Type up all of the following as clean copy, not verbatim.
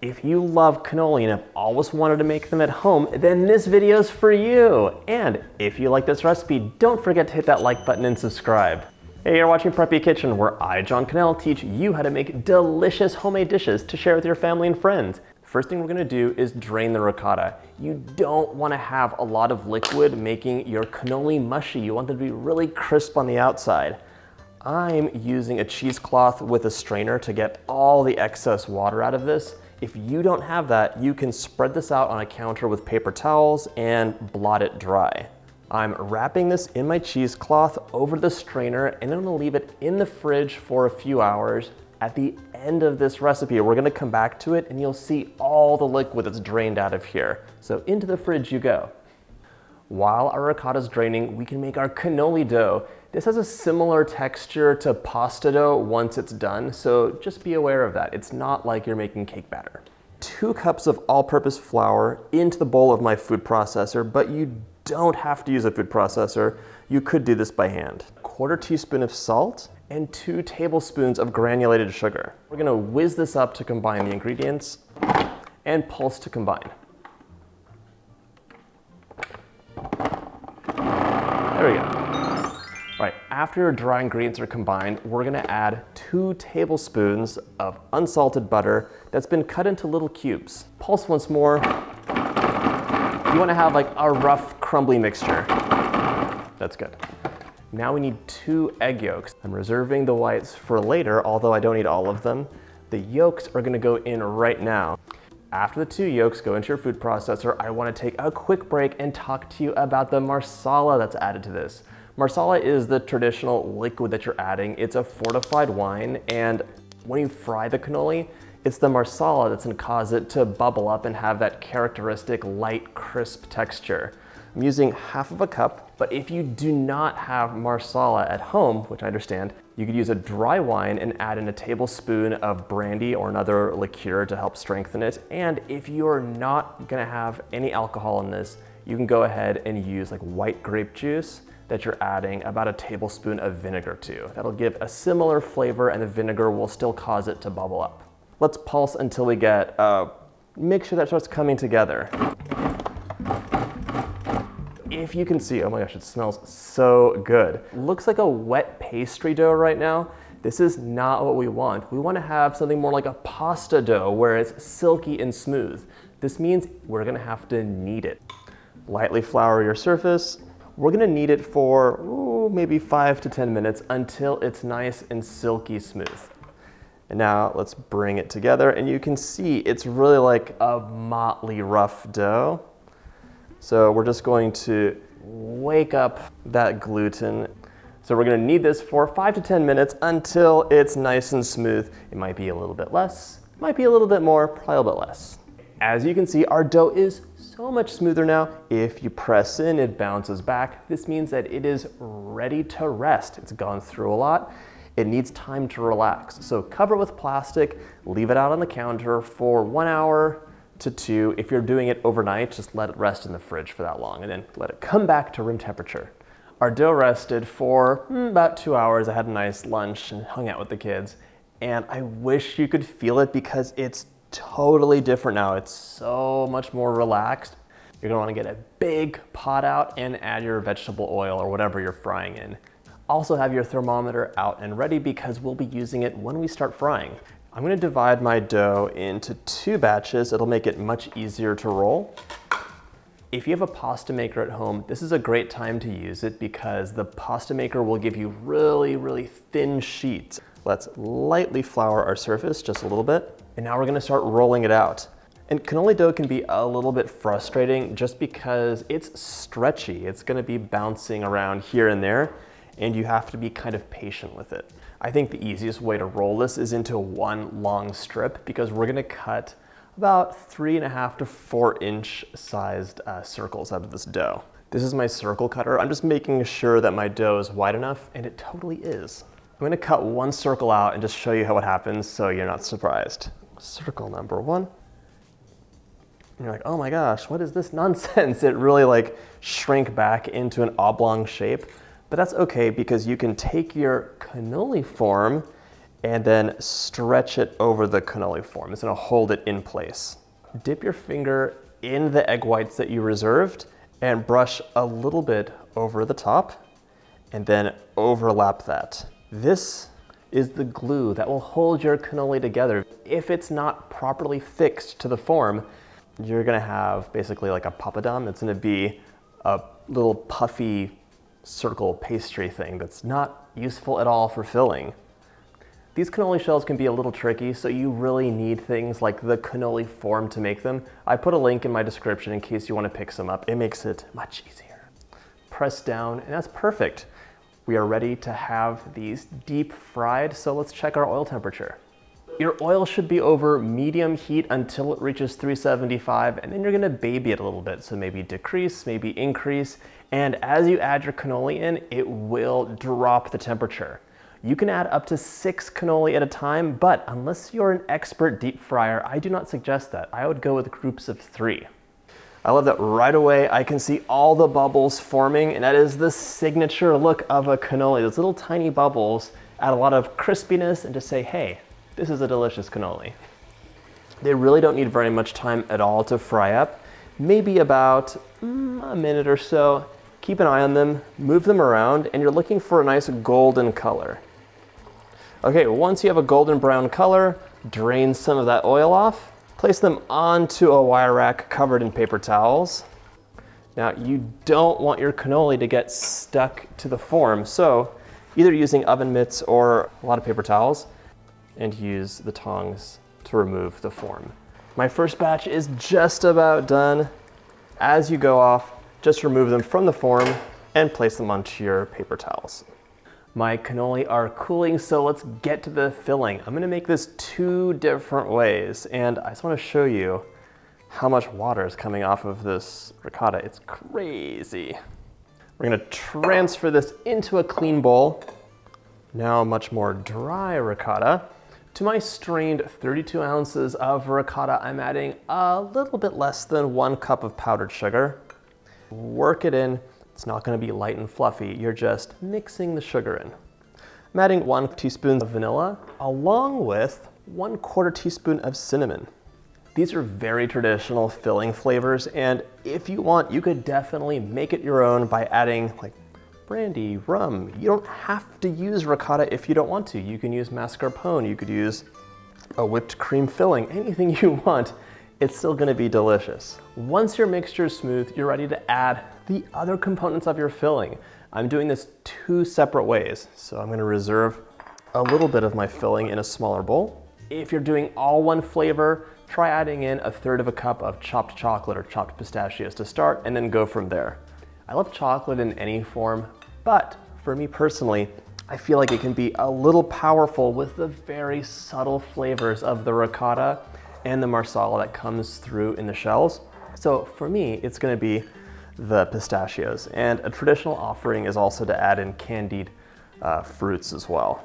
If you love cannoli and have always wanted to make them at home, then this video is for you. And if you like this recipe, don't forget to hit that like button and subscribe. Hey, you're watching Preppy Kitchen, where I, John Cannell, teach you how to make delicious homemade dishes to share with your family and friends. First thing we're gonna do is drain the ricotta. You don't wanna have a lot of liquid making your cannoli mushy. You want them to be really crisp on the outside. I'm using a cheesecloth with a strainer to get all the excess water out of this. If you don't have that, you can spread this out on a counter with paper towels and blot it dry. I'm wrapping this in my cheesecloth over the strainer, and I'm gonna leave it in the fridge for a few hours. At the end of this recipe, we're gonna come back to it and you'll see all the liquid that's drained out of here. So into the fridge you go. While our ricotta is draining, we can make our cannoli dough. This has a similar texture to pasta dough once it's done, so just be aware of that. It's not like you're making cake batter. 2 cups of all-purpose flour into the bowl of my food processor, but you don't have to use a food processor. You could do this by hand. 1/4 teaspoon of salt and 2 tablespoons of granulated sugar. We're gonna whiz this up to combine the ingredients and pulse to combine. There we go. All right, after your dry ingredients are combined, we're gonna add 2 tablespoons of unsalted butter that's been cut into little cubes. Pulse once more. You wanna have like a rough, crumbly mixture. That's good. Now we need 2 egg yolks. I'm reserving the whites for later, although I don't need all of them. The yolks are gonna go in right now. After the 2 yolks go into your food processor, I wanna take a quick break and talk to you about the marsala that's added to this. Marsala is the traditional liquid that you're adding. It's a fortified wine, and when you fry the cannoli, it's the marsala that's gonna cause it to bubble up and have that characteristic light, crisp texture. I'm using 1/2 cup, but if you do not have marsala at home, which I understand, you could use a dry wine and add in a tablespoon of brandy or another liqueur to help strengthen it. And if you're not gonna have any alcohol in this, you can go ahead and use like white grape juice that you're adding about a tablespoon of vinegar to. That'll give a similar flavor, and the vinegar will still cause it to bubble up. Let's pulse until we get a mixture that starts coming together. If you can see, oh my gosh, it smells so good. Looks like a wet pastry dough right now. This is not what we want. We want to have something more like a pasta dough where it's silky and smooth. This means we're gonna have to knead it. Lightly flour your surface. We're gonna knead it for maybe 5 to 10 minutes until it's nice and silky smooth. And now let's bring it together, and you can see it's really like a motley rough dough. So we're just going to wake up that gluten. So we're gonna knead this for 5 to 10 minutes until it's nice and smooth. It might be a little bit less, might be a little bit more, probably a little bit less. As you can see, our dough is so much smoother now. If you press in, it bounces back. This means that it is ready to rest. It's gone through a lot. It needs time to relax. So cover it with plastic, leave it out on the counter for 1 hour to 2. If you're doing it overnight, just let it rest in the fridge for that long and then let it come back to room temperature. Our dough rested for about 2 hours. I had a nice lunch and hung out with the kids. And I wish you could feel it because it's totally different now. It's so much more relaxed. You're gonna wanna get a big pot out and add your vegetable oil or whatever you're frying in. Also have your thermometer out and ready because we'll be using it when we start frying. I'm gonna divide my dough into 2 batches. It'll make it much easier to roll. If you have a pasta maker at home, this is a great time to use it because the pasta maker will give you really, really thin sheets. Let's lightly flour our surface just a little bit. And now we're gonna start rolling it out. And cannoli dough can be a little bit frustrating just because it's stretchy. It's gonna be bouncing around here and there, and you have to be kind of patient with it. I think the easiest way to roll this is into 1 long strip because we're gonna cut about 3.5 to 4 inch sized circles out of this dough. This is my circle cutter. I'm just making sure that my dough is wide enough, and it totally is. I'm gonna cut 1 circle out and just show you how it happens so you're not surprised. Circle number 1. And you're like, oh my gosh, what is this nonsense? It really like shrank back into an oblong shape. But that's okay because you can take your cannoli form and then stretch it over the cannoli form. It's gonna hold it in place. Dip your finger in the egg whites that you reserved and brush a little bit over the top and then overlap that. This is the glue that will hold your cannoli together. If it's not properly fixed to the form, you're gonna have basically like a papadum. It's gonna be a little puffy circle pastry thing that's not useful at all for filling. These cannoli shells can be a little tricky, so you really need things like the cannoli form to make them. I put a link in my description in case you want to pick some up. It makes it much easier. Press down, and that's perfect. We are ready to have these deep fried, so let's check our oil temperature. Your oil should be over medium heat until it reaches 375, and then you're gonna baby it a little bit. So maybe decrease, maybe increase, and as you add your cannoli in, it will drop the temperature. You can add up to 6 cannoli at a time, but unless you're an expert deep fryer, I do not suggest that. I would go with groups of 3. I love that right away I can see all the bubbles forming, and that is the signature look of a cannoli. Those little tiny bubbles add a lot of crispiness and just say, hey, this is a delicious cannoli. They really don't need very much time at all to fry up. Maybe about a minute or so. Keep an eye on them, move them around, and you're looking for a nice golden color. Okay, once you have a golden brown color, drain some of that oil off, place them onto a wire rack covered in paper towels. Now, you don't want your cannoli to get stuck to the form, so either using oven mitts or a lot of paper towels, and use the tongs to remove the form. My first batch is just about done. As you go off, just remove them from the form and place them onto your paper towels. My cannoli are cooling, so let's get to the filling. I'm gonna make this 2 different ways, and I just wanna show you how much water is coming off of this ricotta. It's crazy. We're gonna transfer this into a clean bowl. Now much more dry ricotta. To my strained 32 ounces of ricotta, I'm adding a little bit less than 1 cup of powdered sugar. Work it in. It's not gonna be light and fluffy. You're just mixing the sugar in. I'm adding 1 teaspoon of vanilla, along with 1/4 teaspoon of cinnamon. These are very traditional filling flavors, and if you want, you could definitely make it your own by adding like brandy, rum. You don't have to use ricotta if you don't want to. You can use mascarpone, you could use a whipped cream filling, anything you want. It's still gonna be delicious. Once your mixture is smooth, you're ready to add the other components of your filling. I'm doing this 2 separate ways. So I'm gonna reserve a little bit of my filling in a smaller bowl. If you're doing all one flavor, try adding in 1/3 cup of chopped chocolate or chopped pistachios to start, and then go from there. I love chocolate in any form, but for me personally, I feel like it can be a little powerful with the very subtle flavors of the ricotta and the marsala that comes through in the shells. So for me, it's gonna be the pistachios. And a traditional offering is also to add in candied fruits as well.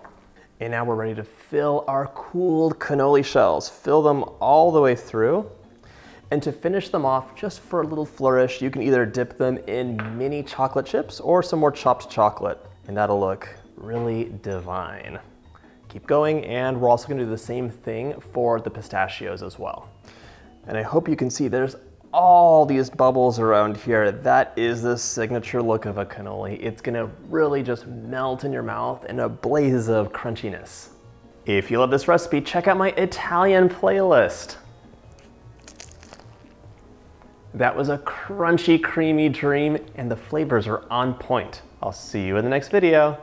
And now we're ready to fill our cooled cannoli shells. Fill them all the way through. And to finish them off, just for a little flourish, you can either dip them in mini chocolate chips or some more chopped chocolate, and that'll look really divine. Keep going, and we're also gonna do the same thing for the pistachios as well. And I hope you can see there's all these bubbles around here. That is the signature look of a cannoli. It's gonna really just melt in your mouth in a blaze of crunchiness. If you love this recipe, check out my Italian playlist. That was a crunchy, creamy dream, and the flavors are on point. I'll see you in the next video.